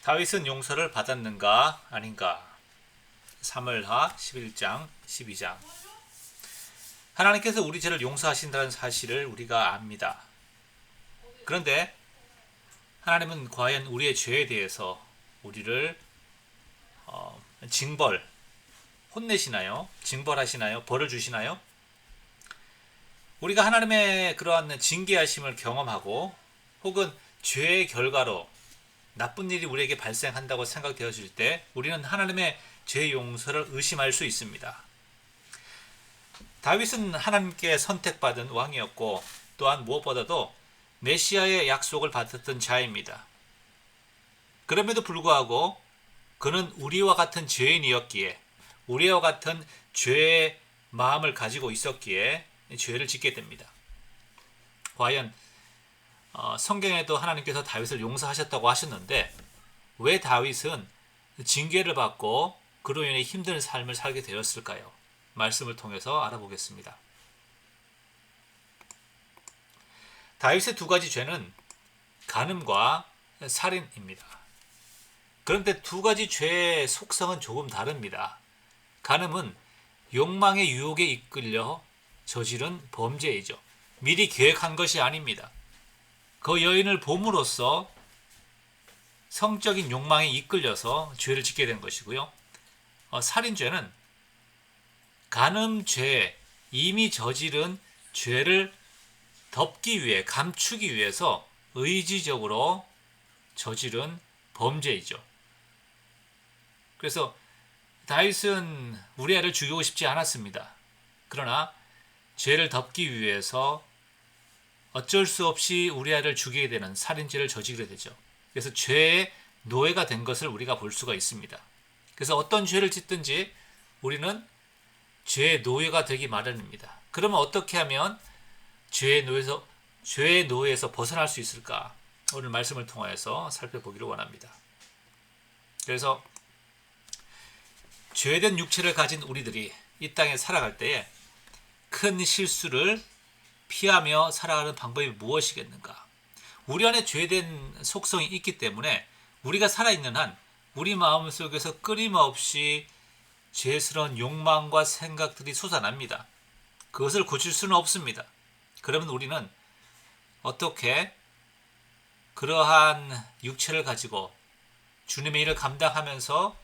다윗은 용서를 받았는가 아닌가? 사무엘하 11장 12장. 하나님께서 우리 죄를 용서하신다는 사실을 우리가 압니다. 그런데 하나님은 과연 우리의 죄에 대해서 우리를 혼내시나요? 징벌하시나요? 벌을 주시나요? 우리가 하나님의 그러한 징계하심을 경험하고 혹은 죄의 결과로 나쁜 일이 우리에게 발생한다고 생각되어질 때 우리는 하나님의 죄 용서를 의심할 수 있습니다. 다윗은 하나님께 선택받은 왕이었고 또한 무엇보다도 메시아의 약속을 받았던 자입니다. 그럼에도 불구하고 그는 우리와 같은 죄인이었기에 우리와 같은 죄의 마음을 가지고 있었기에 죄를 짓게 됩니다. 과연 성경에도 하나님께서 다윗을 용서하셨다고 하셨는데 왜 다윗은 징계를 받고 그로 인해 힘든 삶을 살게 되었을까요? 말씀을 통해서 알아보겠습니다. 다윗의 두 가지 죄는 간음과 살인입니다. 그런데 두 가지 죄의 속성은 조금 다릅니다. 간음은 욕망의 유혹에 이끌려 저지른 범죄이죠. 미리 계획한 것이 아닙니다. 그 여인을 봄으로써 성적인 욕망에 이끌려서 죄를 짓게 된 것이고요. 살인죄는 간음죄, 이미 저지른 죄를 덮기 위해, 감추기 위해서 의지적으로 저지른 범죄이죠. 그래서 다윗은 우리아를 죽이고 싶지 않았습니다. 그러나 죄를 덮기 위해서 어쩔 수 없이 우리아를 죽이게 되는 살인죄를 저지르게 되죠. 그래서 죄의 노예가 된 것을 우리가 볼 수가 있습니다. 그래서 어떤 죄를 짓든지 우리는 죄의 노예가 되기 마련입니다. 그러면 어떻게 하면 죄의 노예에서 벗어날 수 있을까? 오늘 말씀을 통해서 살펴보기를 원합니다. 그래서 죄된 육체를 가진 우리들이 이 땅에 살아갈 때에 큰 실수를 피하며 살아가는 방법이 무엇이겠는가? 우리 안에 죄된 속성이 있기 때문에 우리가 살아있는 한 우리 마음속에서 끊임없이 죄스러운 욕망과 생각들이 솟아납니다. 그것을 고칠 수는 없습니다. 그러면 우리는 어떻게 그러한 육체를 가지고 주님의 일을 감당하면서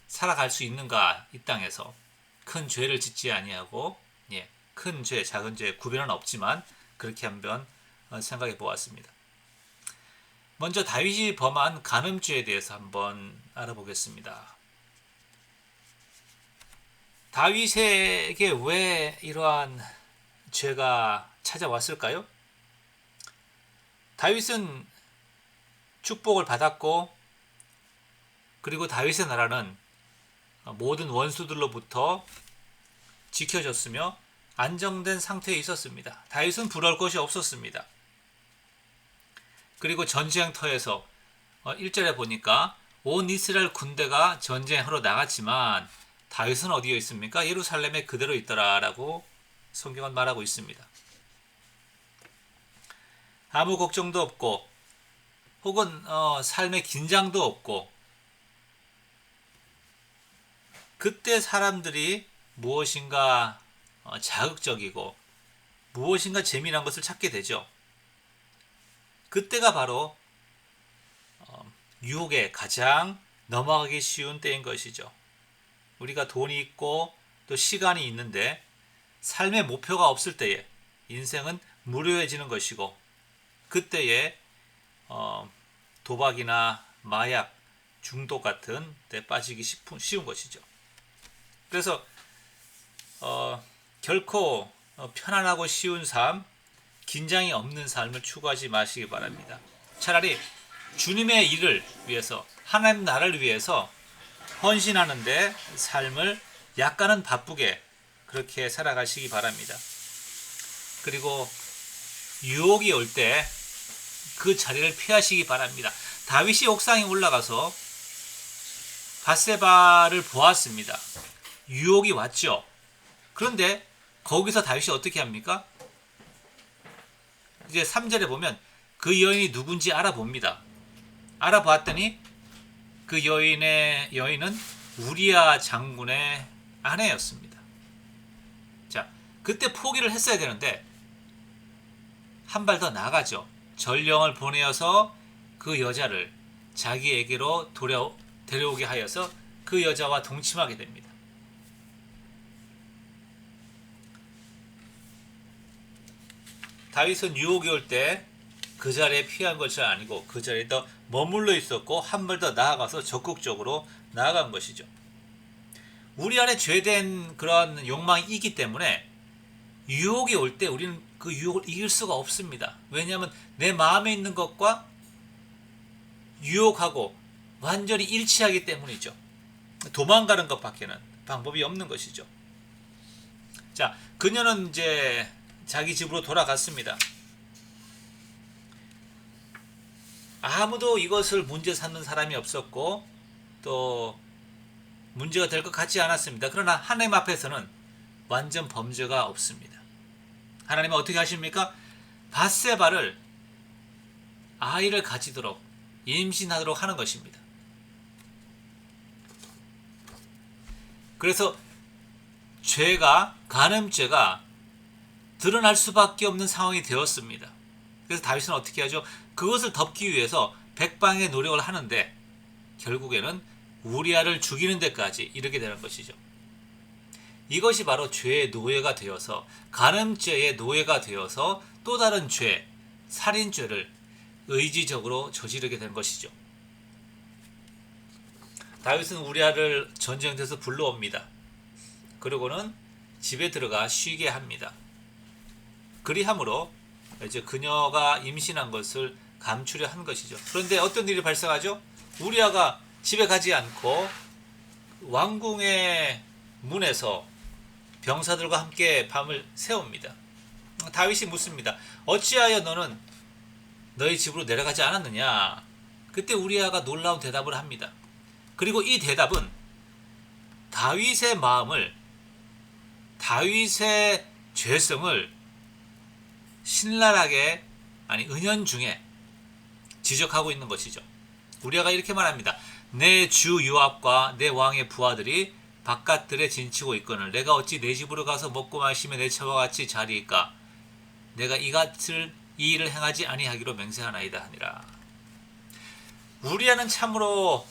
살아갈 수 있는가? 이 땅에서 큰 죄를 짓지 아니하고 큰 죄, 작은 죄 구별은 없지만 그렇게 한번 생각해 보았습니다. 먼저 다윗이 범한 간음죄에 대해서 한번 알아보겠습니다. 다윗에게 왜 이러한 죄가 찾아왔을까요? 다윗은 축복을 받았고 그리고 다윗의 나라는 모든 원수들로부터 지켜졌으며 안정된 상태에 있었습니다. 다윗은 부러울 것이 없었습니다. 그리고 전쟁터에서 1절에 보니까 온 이스라엘 군대가 전쟁하러 나갔지만 다윗은 어디에 있습니까? 예루살렘에 그대로 있더라라고 성경은 말하고 있습니다. 아무 걱정도 없고 혹은 삶의 긴장도 없고 그때 사람들이 무엇인가 자극적이고 무엇인가 재미난 것을 찾게 되죠. 그때가 바로 유혹에 가장 넘어가기 쉬운 때인 것이죠. 우리가 돈이 있고 또 시간이 있는데 삶의 목표가 없을 때에 인생은 무료해지는 것이고 그때에 도박이나 마약, 중독 같은 데 빠지기 쉬운 것이죠. 그래서 결코 편안하고 쉬운 삶, 긴장이 없는 삶을 추구하지 마시기 바랍니다. 차라리 주님의 일을 위해서, 하나님 나라를 위해서 헌신하는데 삶을 약간은 바쁘게 그렇게 살아가시기 바랍니다. 그리고 유혹이 올 때 그 자리를 피하시기 바랍니다. 다윗이 옥상에 올라가서 밧세바를 보았습니다. 유혹이 왔죠. 그런데 거기서 다윗이 어떻게 합니까? 이제 3절에 보면 그 여인이 누군지 알아봅니다. 알아봤더니 그 여인은 우리아 장군의 아내였습니다. 자, 그때 포기를 했어야 되는데 한 발 더 나가죠. 전령을 보내어서 그 여자를 자기에게로 데려오게 하여서 그 여자와 동침하게 됩니다. 다윗은 유혹이 올 때 그 자리에 피한 것이 아니고 그 자리에 더 머물러 있었고 한 발 더 나아가서 적극적으로 나아간 것이죠. 우리 안에 죄된 그런 욕망이 있기 때문에 유혹이 올 때 우리는 그 유혹을 이길 수가 없습니다. 왜냐하면 내 마음에 있는 것과 유혹하고 완전히 일치하기 때문이죠. 도망가는 것밖에는 방법이 없는 것이죠. 자, 그녀는 이제 자기 집으로 돌아갔습니다. 아무도 이것을 문제 삼는 사람이 없었고 또 문제가 될 것 같지 않았습니다. 그러나 하나님 앞에서는 완전 범죄가 없습니다. 하나님은 어떻게 하십니까? 밧세바를 아이를 가지도록 임신하도록 하는 것입니다. 그래서 간음죄가 드러날 수밖에 없는 상황이 되었습니다. 그래서 다윗은 어떻게 하죠? 그것을 덮기 위해서 백방의 노력을 하는데 결국에는 우리아를 죽이는 데까지 이르게 되는 것이죠. 이것이 바로 죄의 노예가 되어서 간음죄의 노예가 되어서 또 다른 죄, 살인죄를 의지적으로 저지르게 된 것이죠. 다윗은 우리아를 전쟁터에서 불러옵니다. 그리고는 집에 들어가 쉬게 합니다. 그리함으로 이제 그녀가 임신한 것을 감추려 한 것이죠. 그런데 어떤 일이 발생하죠? 우리아가 집에 가지 않고 왕궁의 문에서 병사들과 함께 밤을 새웁니다. 다윗이 묻습니다. 어찌하여 너는 너희 집으로 내려가지 않았느냐? 그때 우리아가 놀라운 대답을 합니다. 그리고 이 대답은 다윗의 마음을, 다윗의 죄성을 신랄하게, 은연중에 지적하고 있는 것이죠. 우리아가 이렇게 말합니다. 내 주 요압과 내 왕의 부하들이 바깥들에 진치고 있거늘 내가 어찌 내 집으로 가서 먹고 마시며 내 처와 같이 자리일까? 내가 이 일을 행하지 아니하기로 맹세하나이다 하니라. 우리아는 참으로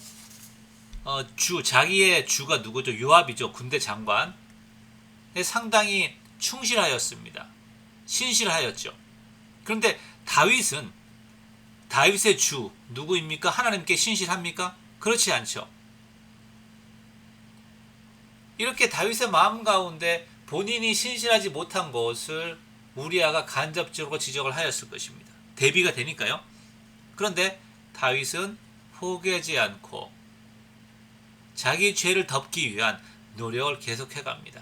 자기의 주가 누구죠? 요압이죠. 군대 장관. 상당히 충실하였습니다. 신실하였죠. 그런데 다윗의 주 누구입니까? 하나님께 신실합니까? 그렇지 않죠. 이렇게 다윗의 마음 가운데 본인이 신실하지 못한 것을 우리아가 간접적으로 지적을 하였을 것입니다. 대비가 되니까요. 그런데 다윗은 포기하지 않고 자기 죄를 덮기 위한 노력을 계속해 갑니다.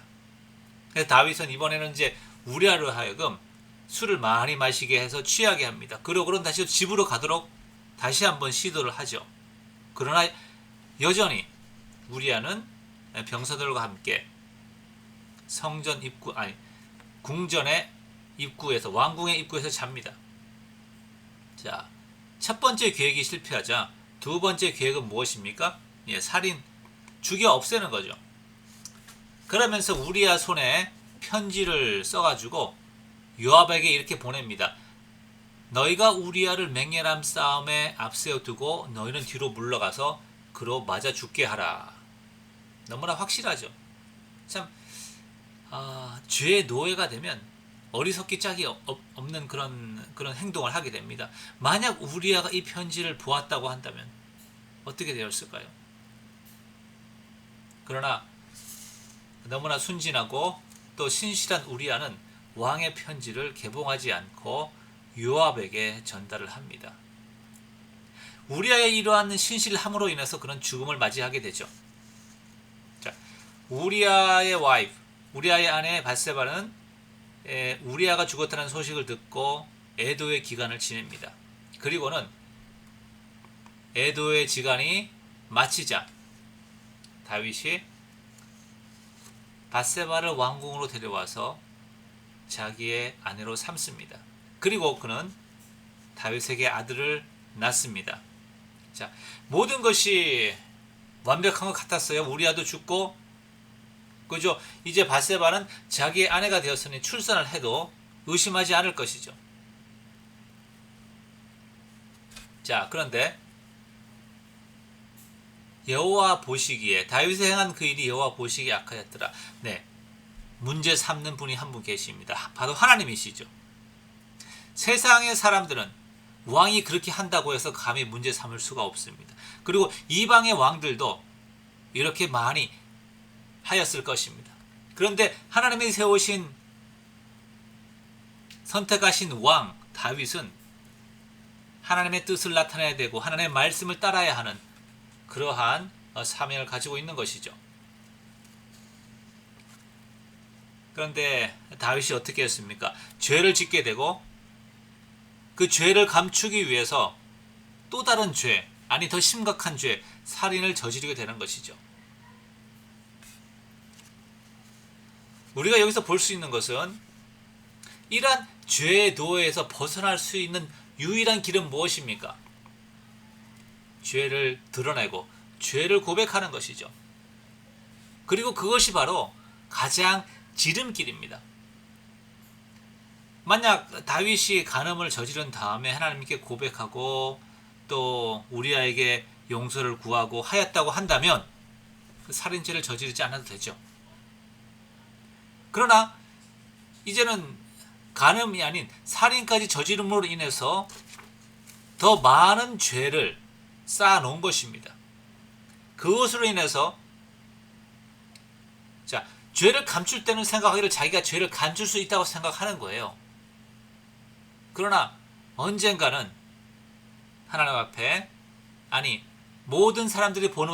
그래서 다윗은 이번에는 이제 우리아로 하여금 술을 많이 마시게 해서 취하게 합니다. 그러고는 다시 집으로 가도록 다시 한번 시도를 하죠. 그러나 여전히 우리아는 병사들과 함께 궁전의 입구에서, 왕궁의 입구에서 잡니다. 자, 첫 번째 계획이 실패하자 두 번째 계획은 무엇입니까? 살인, 죽여 없애는 거죠. 그러면서 우리아 손에 편지를 써가지고 요압에게 이렇게 보냅니다. 너희가 우리아를 맹렬한 싸움에 앞세워 두고 너희는 뒤로 물러가서 그로 맞아 죽게 하라. 너무나 확실하죠. 참 죄의 노예가 되면 어리석기 짝이 없는 그런 행동을 하게 됩니다. 만약 우리아가 이 편지를 보았다고 한다면 어떻게 되었을까요? 그러나 너무나 순진하고 또 신실한 우리아는 왕의 편지를 개봉하지 않고 요압에게 전달을 합니다. 우리아의 이러한 신실함으로 인해서 그런 죽음을 맞이하게 되죠. 자, 우리아의 아내 밧세바는 우리아가 죽었다는 소식을 듣고 애도의 기간을 지냅니다. 그리고는 애도의 기간이 마치자 다윗이 밧세바를 왕궁으로 데려와서 자기의 아내로 삼습니다. 그리고 그는 다윗에게 아들을 낳습니다. 자, 모든 것이 완벽한 것 같았어요. 우리아도 죽고, 그죠? 이제 밧세바는 자기의 아내가 되었으니 출산을 해도 의심하지 않을 것이죠. 자, 그런데 여호와 보시기에 다윗이 행한 그 일이 여호와 보시기에 악하였더라. 네, 문제 삼는 분이 한 분 계십니다. 바로 하나님이시죠. 세상의 사람들은 왕이 그렇게 한다고 해서 감히 문제 삼을 수가 없습니다. 그리고 이방의 왕들도 이렇게 많이 하였을 것입니다. 그런데 하나님이 세우신 선택하신 왕 다윗은 하나님의 뜻을 나타내야 되고 하나님의 말씀을 따라야 하는 그러한 사명을 가지고 있는 것이죠. 그런데 다윗이 어떻게 했습니까? 죄를 짓게 되고 그 죄를 감추기 위해서 또 다른 죄, 아니 더 심각한 죄, 살인을 저지르게 되는 것이죠. 우리가 여기서 볼 수 있는 것은 이러한 죄의 노예에서 벗어날 수 있는 유일한 길은 무엇입니까? 죄를 드러내고 죄를 고백하는 것이죠. 그리고 그것이 바로 가장 지름길입니다. 만약 다윗이 간음을 저지른 다음에 하나님께 고백하고 또 우리아에게 용서를 구하고 하였다고 한다면 그 살인죄를 저지르지 않아도 되죠. 그러나 이제는 간음이 아닌 살인까지 저지름으로 인해서 더 많은 죄를 쌓아놓은 것입니다. 그것으로 인해서 자, 죄를 감출 때는 생각하기를 자기가 죄를 감출 수 있다고 생각하는 거예요. 그러나 언젠가는 하나님 앞에, 아니 모든 사람들이 보는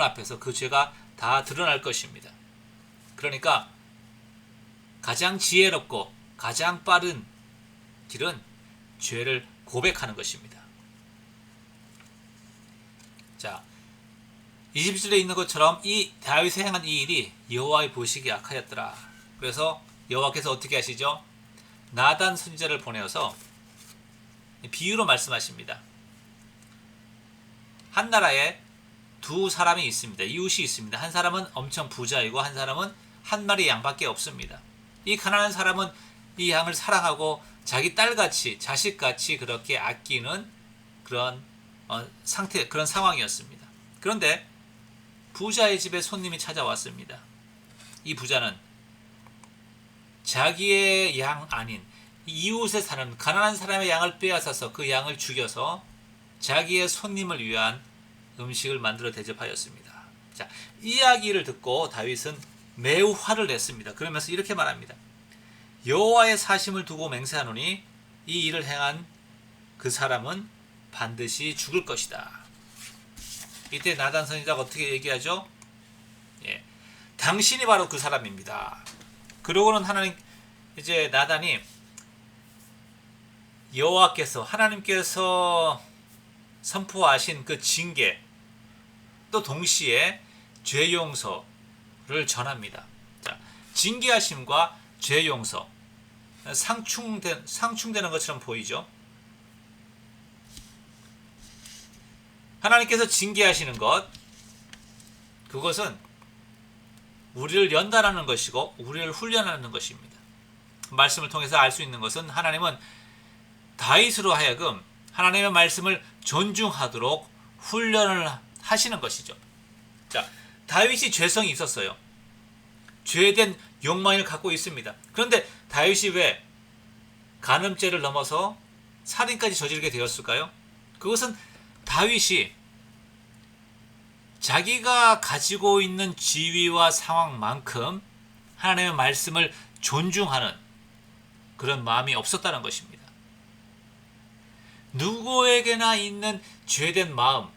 앞에서 그 죄가 다 드러날 것입니다. 그러니까 가장 지혜롭고 가장 빠른 길은 죄를 고백하는 것입니다. 자, 20절에 있는 것처럼 이 다윗이 행한 이 일이 여호와의 보시기에 악하였더라. 그래서 여호와께서 어떻게 하시죠? 나단 선지자를 보내어서 비유로 말씀하십니다. 한 나라에 두 사람이 있습니다. 이웃이 있습니다. 한 사람은 엄청 부자이고 한 사람은 한 마리 양밖에 없습니다. 이 가난한 사람은 이 양을 사랑하고 자기 딸같이 자식같이 그렇게 아끼는 그런 그런 상황이었습니다. 그런데 부자의 집에 손님이 찾아왔습니다. 이 부자는 자기의 양 아닌 이웃에 사는 가난한 사람의 양을 빼앗아서 그 양을 죽여서 자기의 손님을 위한 음식을 만들어 대접하였습니다. 자, 이 이야기를 듣고 다윗은 매우 화를 냈습니다. 그러면서 이렇게 말합니다. 여호와의 사심을 두고 맹세하노니 이 일을 행한 그 사람은 반드시 죽을 것이다. 이때 나단 선지자가 어떻게 얘기하죠? 예, 당신이 바로 그 사람입니다. 그러고는 이제 나단이 여호와께서 하나님께서 선포하신 그 징계 또 동시에 죄 용서를 전합니다. 자, 징계하심과 죄 용서 상충되는 것처럼 보이죠? 하나님께서 징계하시는 것, 그것은 우리를 연단하는 것이고 우리를 훈련하는 것입니다. 말씀을 통해서 알 수 있는 것은 하나님은 다윗으로 하여금 하나님의 말씀을 존중하도록 훈련을 하시는 것이죠. 자, 다윗이 죄성이 있었어요. 죄된 욕망을 갖고 있습니다. 그런데 다윗이 왜 간음죄를 넘어서 살인까지 저지르게 되었을까요? 그것은 다윗이 자기가 가지고 있는 지위와 상황만큼 하나님의 말씀을 존중하는 그런 마음이 없었다는 것입니다. 누구에게나 있는 죄된 마음,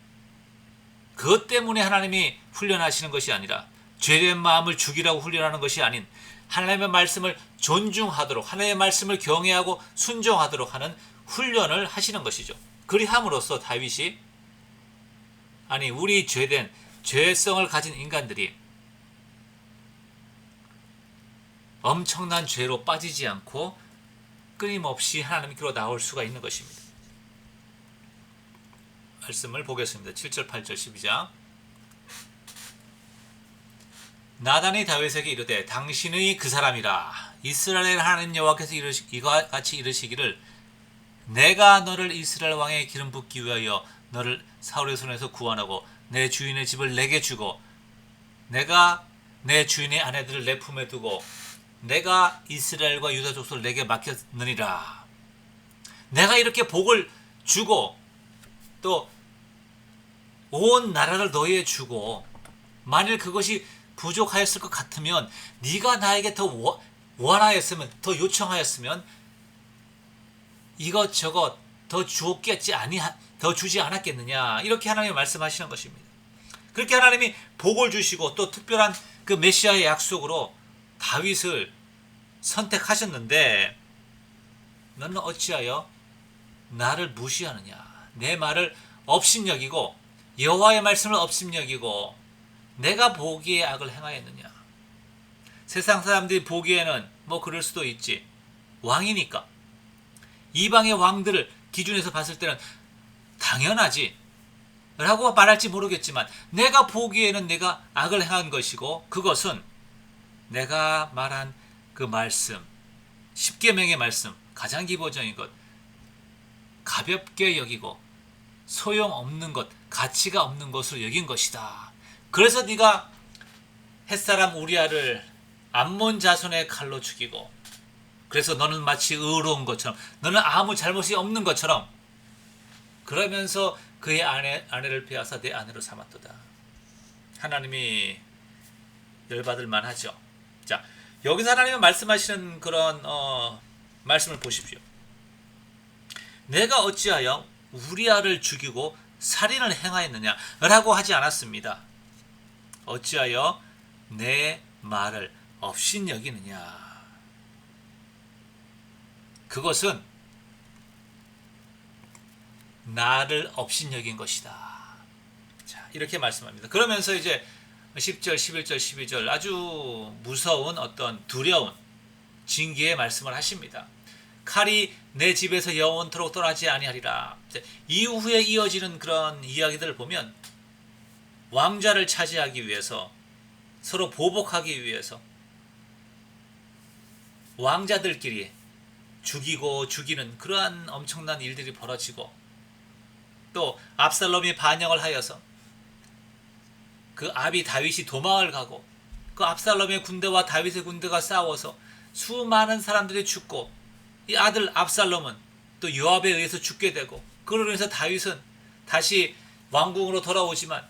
그것 때문에 하나님이 훈련하시는 것이 아니라 죄된 마음을 죽이라고 훈련하는 것이 아닌 하나님의 말씀을 존중하도록, 하나님의 말씀을 경외하고 순종하도록 하는 훈련을 하시는 것이죠. 그리함으로써 다윗이, 아니 우리 죄된 죄성을 가진 인간들이 엄청난 죄로 빠지지 않고 끊임없이 하나님께로 나올 수가 있는 것입니다. 말씀을 보겠습니다. 7절 8절 12장 나단이 다윗에게 이르되 당신의 그 사람이라 이스라엘 하나님 여호와께서 이와 같이 이르시기를 내가 너를 이스라엘 왕의 기름 붓기 위하여 너를 사울의 손에서 구원하고 내 주인의 집을 내게 주고 내가 내 주인의 아내들을 내 품에 두고 내가 이스라엘과 유다 족속을 내게 맡겼느니라. 내가 이렇게 복을 주고 또 온 나라를 너희에 주고 만일 그것이 부족하였을 것 같으면 네가 나에게 더 원하였으면 더 요청하였으면 이것저것 더 주었겠지 더 주지 않았겠느냐 이렇게 하나님이 말씀하시는 것입니다. 그렇게 하나님이 복을 주시고 또 특별한 그 메시아의 약속으로 다윗을 선택하셨는데 너는 어찌하여 나를 무시하느냐 내 말을 업신여기고 여호와의 말씀을 업신여기고 내가 보기에 악을 행하였느냐. 세상 사람들이 보기에는 뭐 그럴 수도 있지 왕이니까 이방의 왕들을 기준에서 봤을 때는 당연하지 라고 말할지 모르겠지만 내가 보기에는 내가 악을 행한 것이고 그것은 내가 말한 그 말씀 10계명의 말씀 가장 기본적인 것 가볍게 여기고 소용없는 것 가치가 없는 것으로 여긴 것이다. 그래서 네가 햇사람 우리아를 암몬 자손의 칼로 죽이고 그래서 너는 마치 의로운 것처럼 너는 아무 잘못이 없는 것처럼 그러면서 그의 아내를 빼앗아 내 아내로 삼았도다. 하나님이 열받을 만하죠. 자, 여기서 하나님이 말씀하시는 그런 말씀을 보십시오. 내가 어찌하여 우리아를 죽이고 살인을 행하였느냐 라고 하지 않았습니다. 어찌하여 내 말을 업신여기느냐. 그것은 나를 업신여긴 것이다. 자, 이렇게 말씀합니다. 그러면서 이제 10절, 11절, 12절 아주 무서운 어떤 두려운 징계의 말씀을 하십니다. 칼이 내 집에서 영원토록 떠나지 아니하리라. 이후에 이어지는 그런 이야기들을 보면 왕좌를 차지하기 위해서 서로 보복하기 위해서 왕자들끼리 죽이고 죽이는 그러한 엄청난 일들이 벌어지고 또 압살롬이 반역을 하여서 그 아비 다윗이 도망을 가고 그 압살롬의 군대와 다윗의 군대가 싸워서 수많은 사람들이 죽고 이 아들 압살롬은 또 요압에 의해서 죽게 되고 그로 인해서 다윗은 다시 왕궁으로 돌아오지만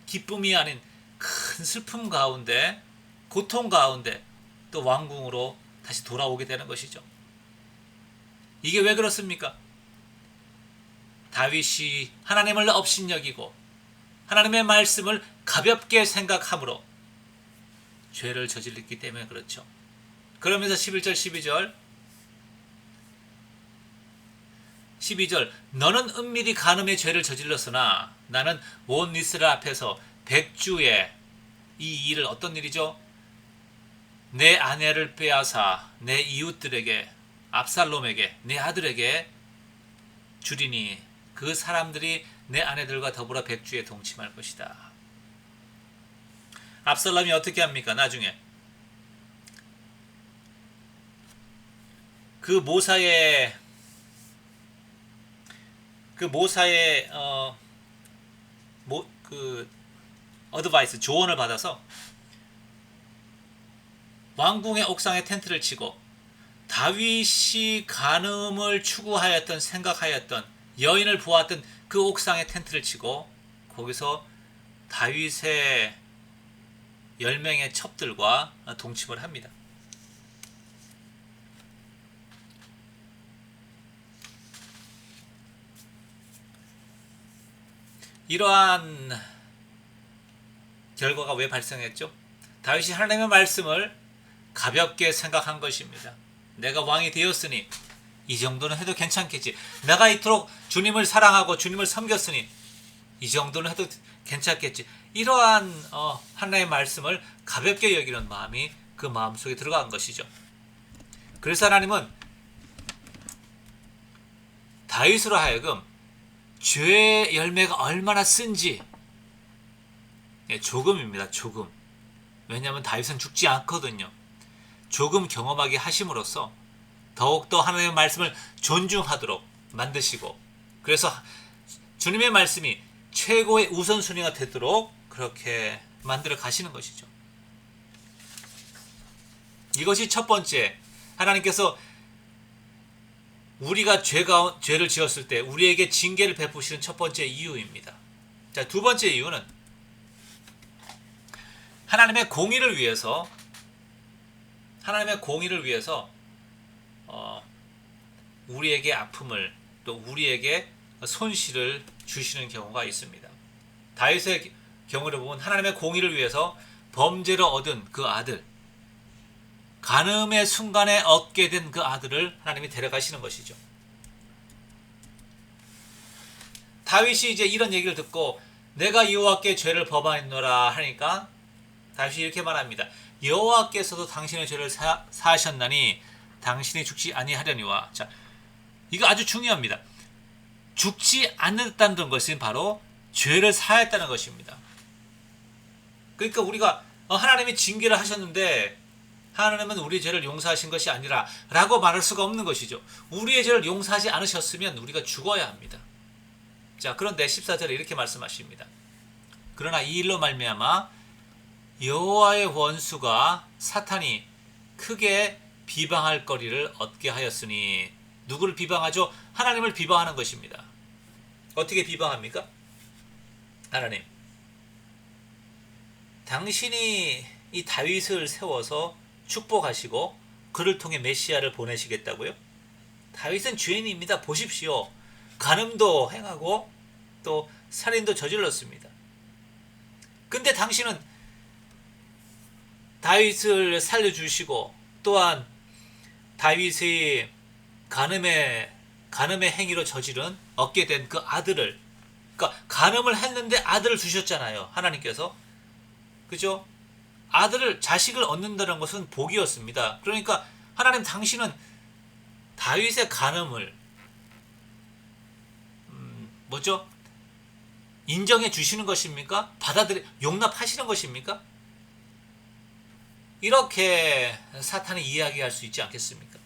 기쁨이 아닌 큰 슬픔 가운데 고통 가운데 또 왕궁으로 다시 돌아오게 되는 것이죠. 이게 왜 그렇습니까? 다윗이 하나님을 업신여기고 하나님의 말씀을 가볍게 생각함으로 죄를 저질렀기 때문에 그렇죠. 그러면서 11절 12절 너는 은밀히 간음의 죄를 저질렀으나 나는 온 이스라엘 앞에서 백주에 이 일을 어떤 일이죠? 내 아내를 빼앗아 내 이웃들에게 압살롬에게 내 아들에게 주리니 그 사람들이 내 아내들과 더불어 백주에 동침할 것이다. 압살롬이 어떻게 합니까? 나중에 그 모사의 어드바이스 조언을 받아서 왕궁의 옥상에 텐트를 치고 다윗이 간음을 추구하였던 생각하였던 여인을 보았던 그 옥상에 텐트를 치고 거기서 다윗의 10명의 첩들과 동침을 합니다. 이러한 결과가 왜 발생했죠? 다윗이 하나님의 말씀을 가볍게 생각한 것입니다. 내가 왕이 되었으니 이 정도는 해도 괜찮겠지. 내가 이토록 주님을 사랑하고 주님을 섬겼으니 이 정도는 해도 괜찮겠지. 이러한 하나님의 말씀을 가볍게 여기는 마음이 그 마음속에 들어간 것이죠. 그래서 하나님은 다윗으로 하여금 죄의 열매가 얼마나 쓴지 조금입니다. 조금. 왜냐하면 다윗은 죽지 않거든요. 조금 경험하게 하심으로써 더욱더 하나님의 말씀을 존중하도록 만드시고, 그래서 주님의 말씀이 최고의 우선순위가 되도록 그렇게 만들어 가시는 것이죠. 이것이 첫 번째, 하나님께서 우리가 죄를 지었을 때 우리에게 징계를 베푸시는 첫 번째 이유입니다. 자, 두 번째 이유는 하나님의 공의를 위해서 우리에게 아픔을, 또 우리에게 손실을 주시는 경우가 있습니다. 다윗의 경우를 보면 하나님의 공의를 위해서 범죄로 얻은 그 아들, 간음의 순간에 얻게 된 그 아들을 하나님이 데려가시는 것이죠. 다윗이 이제 이런 얘기를 듣고 내가 여호와께 죄를 범하였노라 하니까 다윗이 이렇게 말합니다. 여호와께서도 당신의 죄를 사하셨나니 당신이 죽지 아니하려니와. 자, 이거 아주 중요합니다. 죽지 않는다는 것은 바로 죄를 사했다는 것입니다. 그러니까 우리가 하나님이 징계를 하셨는데 하나님은 우리의 죄를 용서하신 것이 아니라 라고 말할 수가 없는 것이죠. 우리의 죄를 용서하지 않으셨으면 우리가 죽어야 합니다. 자, 그런데 14절에 이렇게 말씀하십니다. 그러나 이 일로 말미암아 여호와의 원수가 사탄이 크게 비방할 거리를 얻게 하였으니. 누구를 비방하죠? 하나님을 비방하는 것입니다. 어떻게 비방합니까? 하나님, 당신이 이 다윗을 세워서 축복하시고 그를 통해 메시아를 보내시겠다고요? 다윗은 죄인입니다. 보십시오. 간음도 행하고 또 살인도 저질렀습니다. 근데 당신은 다윗을 살려주시고 또한 다윗의 간음의 행위로 저지른 얻게 된 그 아들을, 그러니까 간음을 했는데 아들을 주셨잖아요. 하나님께서. 그죠? 자식을 얻는다는 것은 복이었습니다. 그러니까 하나님, 당신은 다윗의 간음을 인정해 주시는 것입니까? 용납하시는 것입니까? 이렇게 사탄이 이야기할 수 있지 않겠습니까?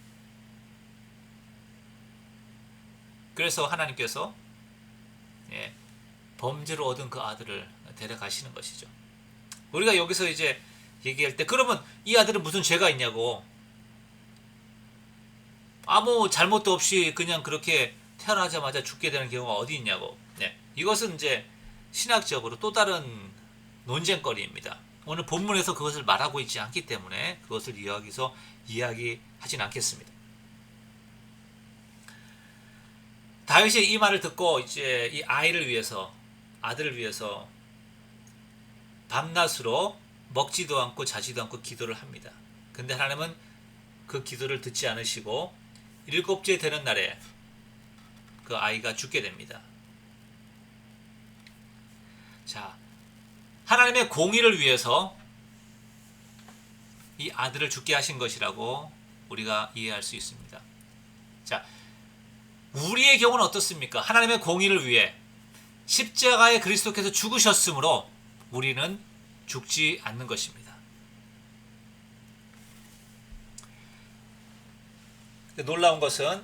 그래서 하나님께서 범죄로 얻은 그 아들을 데려가시는 것이죠. 우리가 여기서 이제 얘기할 때 그러면 이 아들은 무슨 죄가 있냐고, 아무 잘못도 없이 그냥 그렇게 태어나자마자 죽게 되는 경우가 어디 있냐고. 이것은 이제 신학적으로 또 다른 논쟁거리입니다. 오늘 본문에서 그것을 말하고 있지 않기 때문에 그것을 여기서 이야기하진 않겠습니다. 다윗이 이 말을 듣고 이제 이 아들을 위해서 밤낮으로 먹지도 않고 자지도 않고 기도를 합니다. 근데 하나님은 그 기도를 듣지 않으시고 7째 되는 날에 그 아이가 죽게 됩니다. 자, 하나님의 공의를 위해서 이 아들을 죽게 하신 것이라고 우리가 이해할 수 있습니다. 자, 우리의 경우는 어떻습니까? 하나님의 공의를 위해 십자가에 그리스도께서 죽으셨으므로 우리는 죽지 않는 것입니다. 놀라운 것은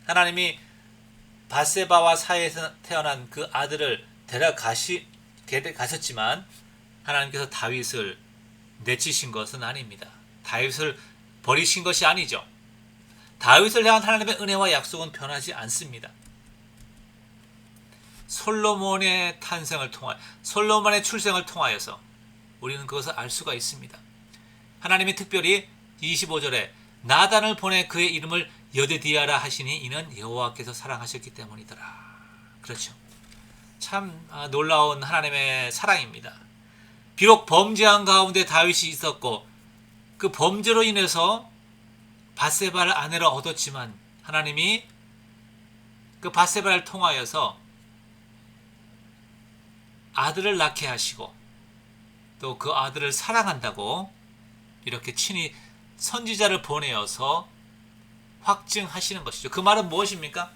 하나님이 밧세바와 사이에서 태어난 그 아들을 데려가셨지만 하나님께서 다윗을 내치신 것은 아닙니다. 다윗을 버리신 것이 아니죠. 다윗을 향한 하나님의 은혜와 약속은 변하지 않습니다. 솔로몬의 출생을 통하여서 우리는 그것을 알 수가 있습니다. 하나님이 특별히 25절에 나단을 보내 그의 이름을 여드디아라 하시니 이는 여호와께서 사랑하셨기 때문이더라. 그렇죠. 참 놀라운 하나님의 사랑입니다. 비록 범죄한 가운데 다윗이 있었고 그 범죄로 인해서 밧세바를 아내로 얻었지만 하나님이 그 밧세바를 통하여서 아들을 낳게 하시고 또 그 아들을 사랑한다고 이렇게 친히 선지자를 보내어서 확증하시는 것이죠. 그 말은 무엇입니까?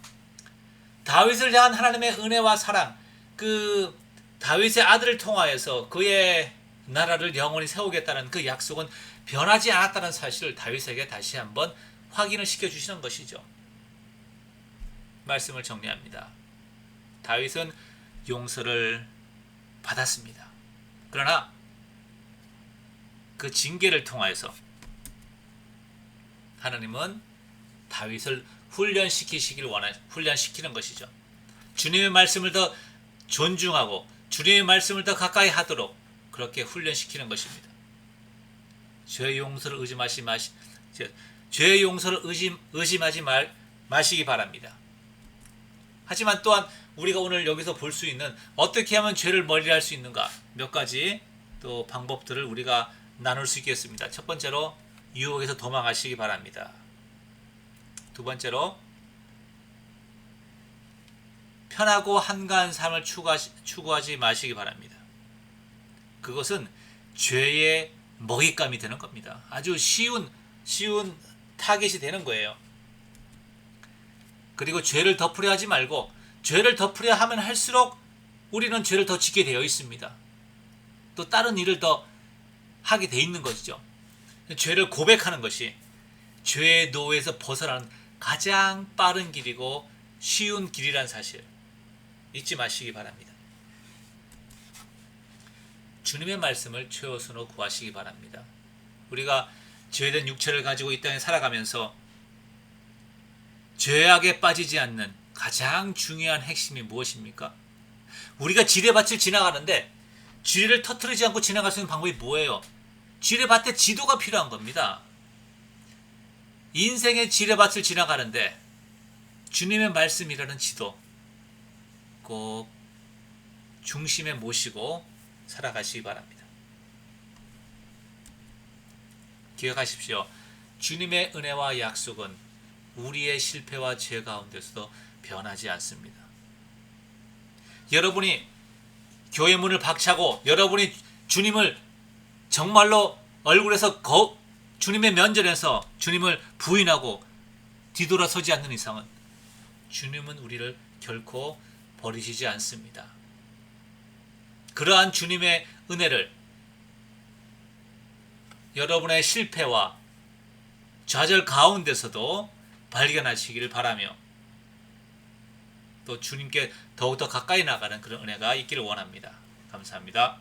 다윗을 향한 하나님의 은혜와 사랑, 그 다윗의 아들을 통하여서 그의 나라를 영원히 세우겠다는 그 약속은 변하지 않았다는 사실을 다윗에게 다시 한번 확인을 시켜주시는 것이죠. 말씀을 정리합니다. 다윗은 용서를 받았습니다. 그러나 그 징계를 통하여서 하나님은 다윗을 훈련시키는 것이죠. 주님의 말씀을 더 존중하고 주님의 말씀을 더 가까이 하도록 그렇게 훈련시키는 것입니다. 죄의 용서를 의심하지 마시기 바랍니다. 하지만 또한 우리가 오늘 여기서 볼 수 있는 어떻게 하면 죄를 멀리할 수 있는가 몇 가지 또 방법들을 우리가 나눌 수 있겠습니다. 첫 번째로 유혹에서 도망하시기 바랍니다. 두 번째로 편하고 한가한 삶을 추구하지 마시기 바랍니다. 그것은 죄의 먹잇감이 되는 겁니다. 아주 쉬운 타겟이 되는 거예요. 그리고 죄를 덮으려 하지 말고 죄를 덮으려 하면 할수록 우리는 죄를 더 짓게 되어 있습니다. 또 다른 일을 더 하게 돼 있는 것이죠. 죄를 고백하는 것이 죄의 노예에서 벗어나는 가장 빠른 길이고 쉬운 길이란 사실 잊지 마시기 바랍니다. 주님의 말씀을 최우선으로 구하시기 바랍니다. 우리가 죄된 육체를 가지고 이 땅에 살아가면서 죄악에 빠지지 않는 가장 중요한 핵심이 무엇입니까? 우리가 지뢰밭을 지나가는데 지뢰를 터뜨리지 않고 지나갈 수 있는 방법이 뭐예요? 지뢰밭에 지도가 필요한 겁니다. 인생의 지뢰밭을 지나가는데 주님의 말씀이라는 지도 꼭 중심에 모시고 살아가시기 바랍니다. 기억하십시오. 주님의 은혜와 약속은 우리의 실패와 죄 가운데서도 변하지 않습니다. 여러분이 교회 문을 박차고 여러분이 주님을 정말로 얼굴에서 주님의 면전에서 주님을 부인하고 뒤돌아서지 않는 이상은 주님은 우리를 결코 버리시지 않습니다. 그러한 주님의 은혜를 여러분의 실패와 좌절 가운데서도 발견하시기를 바라며 또 주님께 더욱더 가까이 나가는 그런 은혜가 있기를 원합니다. 감사합니다.